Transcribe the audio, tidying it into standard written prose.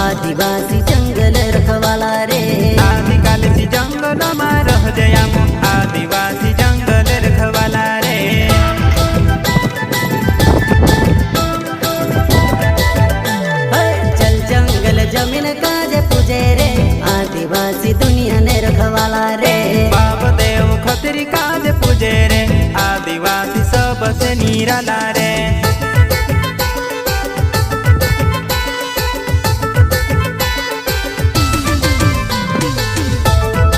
आदिवासी जंगल रखवाला रे, आदिकालसी जंगल में रह जयाम आदिवासी जंगल रखवाला रे। चल जंगल जमीन काज पूजे रे, आदिवासी दुनिया ने रखवाला रे। बाप देव खतरी काज पूजे रे, आदिवासी सबसे निराला रे।